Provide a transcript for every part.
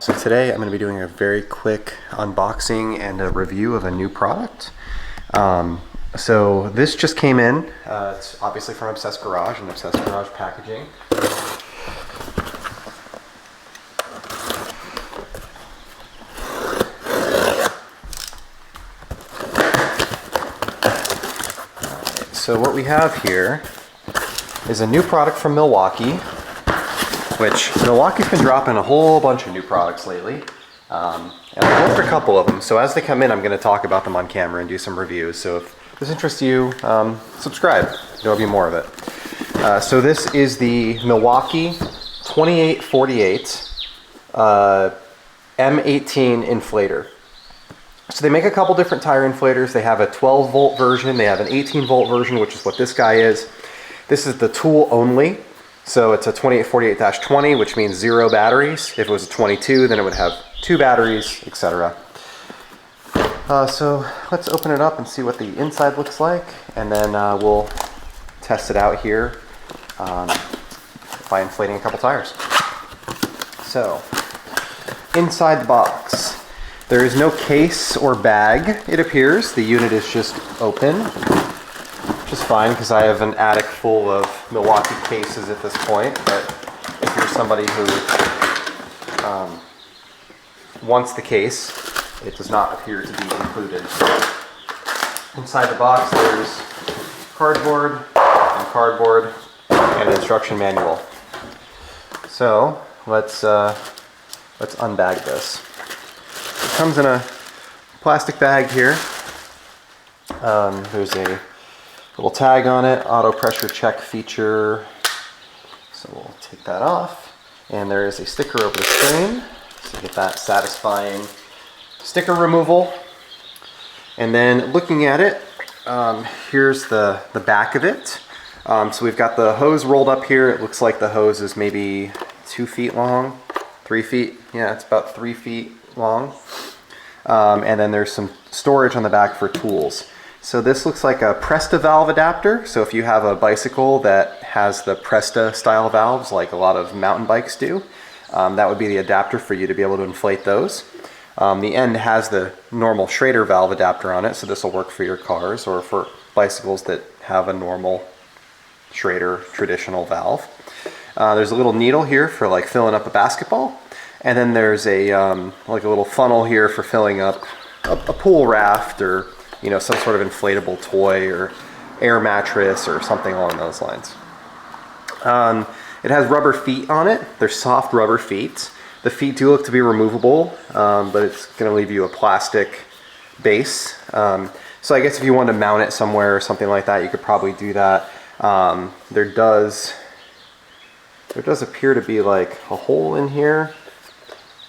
So today I'm going to be doing a very quick unboxing and a review of a new product. So this just came in. It's obviously from Obsessed Garage and Obsessed Garage packaging. So what we have here is a new product from Milwaukee, which Milwaukee's been dropping a whole bunch of new products lately. And I've looked for a couple of them. So as they come in, I'm going to talk about them on camera and do some reviews. So if this interests you, subscribe. There'll be more of it. So this is the Milwaukee 2848 M18 inflator. So they make a couple different tire inflators. They have a 12 volt version. They have an 18 volt version, which is what this guy is. This is the tool only. So it's a 2848-20, which means 0 batteries. If it was a 22, then it would have 2 batteries, etc. So let's open it up and see what the inside looks like, and then we'll test it out here by inflating a couple tires. So inside the box, there is no case or bag, it appears. The unit is just open, which is fine because I have an attic full of Milwaukee cases at this point. But if you're somebody who wants the case, it does not appear to be included. Inside the box, there's cardboard and an instruction manual. So let's unbag this. It comes in a plastic bag here. There's a little tag on it, auto pressure check feature. So we'll take that off. And there is a sticker over the screen. So get that satisfying sticker removal. And then looking at it, here's the back of it. So we've got the hose rolled up here. It looks like the hose is maybe 2 feet long, 3 feet. Yeah, it's about 3 feet long. And then there's some storage on the back for tools. So this looks like a Presta valve adapter. So if you have a bicycle that has the Presta style valves, like a lot of mountain bikes do, that would be the adapter for you to be able to inflate those. The end has the normal Schrader valve adapter on it, so this will work for your cars or for bicycles that have a normal Schrader traditional valve. There's a little needle here for like filling up a basketball. And then there's a like a little funnel here for filling up a pool raft, or some sort of inflatable toy or air mattress or something along those lines. It has rubber feet on it. They're soft rubber feet. The feet do look to be removable, but it's going to leave you a plastic base. So I guess if you wanted to mount it somewhere or something like that, you could probably do that. There does appear to be like a hole in here,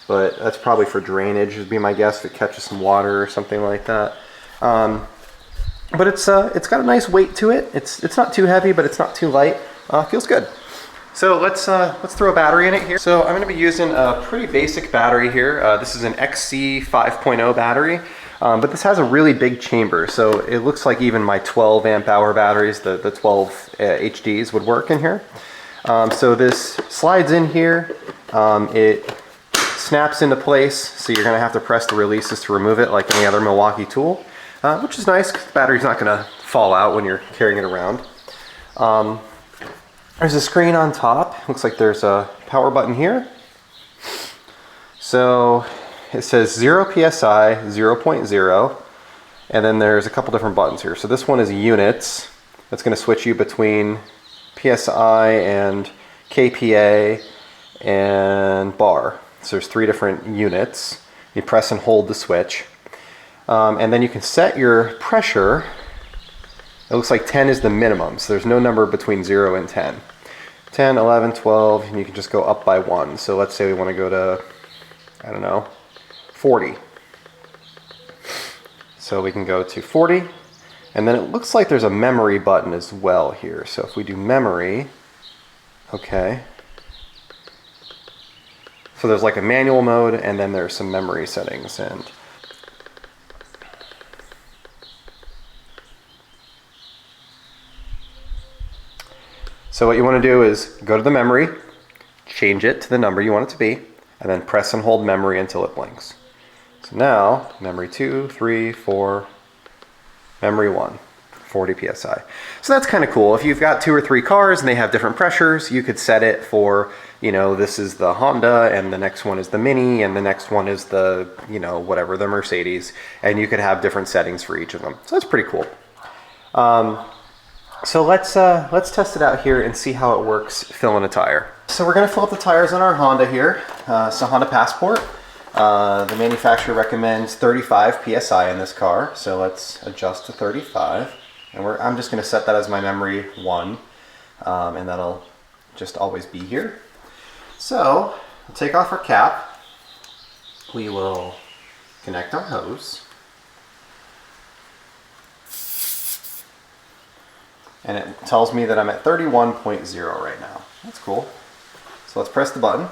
but that's probably for drainage, would be my guess, if it catches some water or something like that. But it's got a nice weight to it. It's not too heavy, but it's not too light. Feels good. So let's throw a battery in it here. So I'm going to be using a pretty basic battery here. This is an XC 5.0 battery, but this has a really big chamber. So it looks like even my 12 amp hour batteries, the 12 HDs, would work in here. So this slides in here. It snaps into place, so you're going to have to press the releases to remove it like any other Milwaukee tool, which is nice because the battery's not going to fall out when you're carrying it around. There's a screen on top. Looks like there's a power button here. So it says 0 PSI, 0.0, and then there's a couple different buttons here. So this one is units. That's going to switch you between PSI and KPA and bar. So there's 3 different units. You press and hold the switch. And then you can set your pressure. It looks like 10 is the minimum, so there's no number between 0 and 10. 10, 11, 12, and you can just go up by 1. So let's say we want to go to, I don't know, 40. So we can go to 40. And then it looks like there's a memory button as well here. So if we do memory, okay. So there's like a manual mode, and then there's some memory settings. And so what you want to do is go to the memory, change it to the number you want it to be, and then press and hold memory until it blinks. So now, memory 2, 3, 4, memory 1, 40 PSI. So that's kind of cool. If you've got 2 or 3 cars and they have different pressures, you could set it for, you know, this is the Honda and the next one is the Mini and the next one is the, you know, whatever, the Mercedes, and you could have different settings for each of them. So that's pretty cool. So let's test it out here and see how it works filling a tire. So we're gonna fill up the tires on our Honda here. It's a Honda Passport. The manufacturer recommends 35 PSI in this car, so let's adjust to 35. And I'm just going to set that as my memory 1, and that'll just always be here. So we'll take off our cap. We will connect our hose. And it tells me that I'm at 31.0 right now. That's cool. So let's press the button.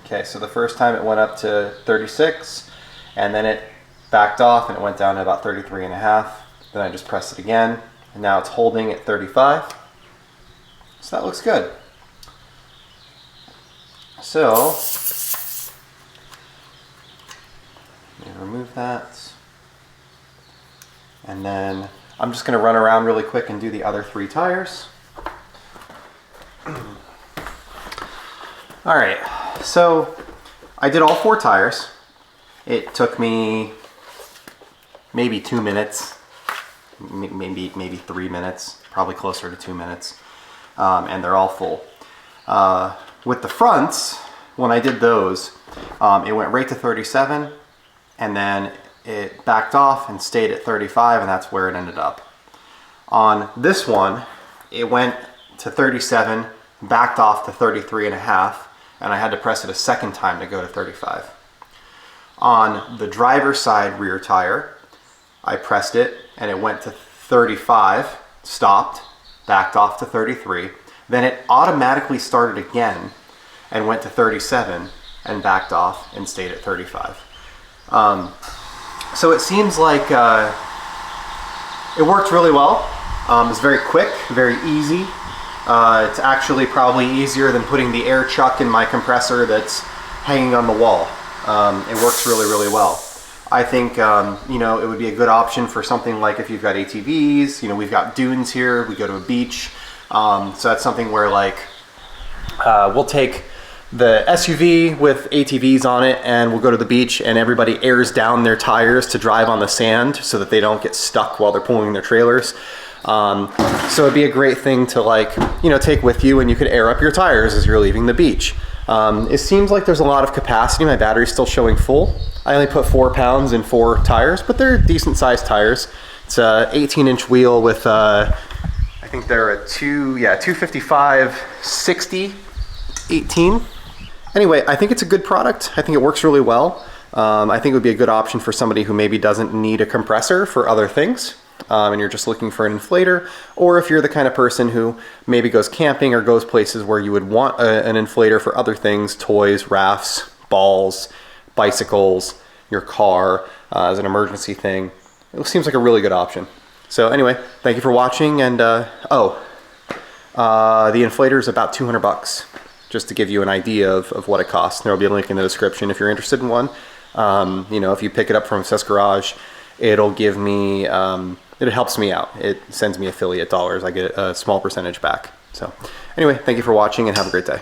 Okay, so the first time it went up to 36, and then it backed off and it went down to about 33.5. Then I just pressed it again, and now it's holding at 35. So that looks good. So, let me remove that. And then I'm just going to run around really quick and do the other 3 tires. All right. So I did all 4 tires. It took me maybe 2 minutes, maybe 3 minutes, probably closer to 2 minutes, and they're all full. With the fronts, when I did those, it went right to 37, and then it backed off and stayed at 35, and that's where it ended up. On this one, it went to 37, backed off to 33.5, and I had to press it a second time to go to 35. On the driver's side rear tire, I pressed it and it went to 35, stopped, backed off to 33. Then it automatically started again and went to 37 and backed off and stayed at 35. So it seems like it worked really well. It's very quick, very easy. It's actually probably easier than putting the air chuck in my compressor that's hanging on the wall. It works really, really well. I think you know, it would be a good option for something like if you've got ATVs. You know, we've got dunes here. We go to a beach, so that's something where like we'll take the SUV with ATVs on it and we'll go to the beach and everybody airs down their tires to drive on the sand so that they don't get stuck while they're pulling their trailers. So it'd be a great thing to, like, you know, take with you, and you could air up your tires as you're leaving the beach. It seems like there's a lot of capacity. My battery's still showing full. I only put 4 pounds in 4 tires, but they're decent sized tires. It's a 18-inch wheel with I think they're a 255 60 18. Anyway, I think it's a good product. I think it works really well. I think it would be a good option for somebody who maybe doesn't need a compressor for other things. And you're just looking for an inflator, or if you're the kind of person who maybe goes camping or goes places where you would want an inflator for other things, toys, rafts, balls, bicycles, your car, as an emergency thing. It seems like a really good option. So anyway, thank you for watching, and the inflator is about 200 bucks, just to give you an idea of what it costs. There will be a link in the description if you're interested in one. You know, if you pick it up from Access Garage, it'll give me, it helps me out. It sends me affiliate dollars. I get a small percentage back. So anyway, thank you for watching and have a great day.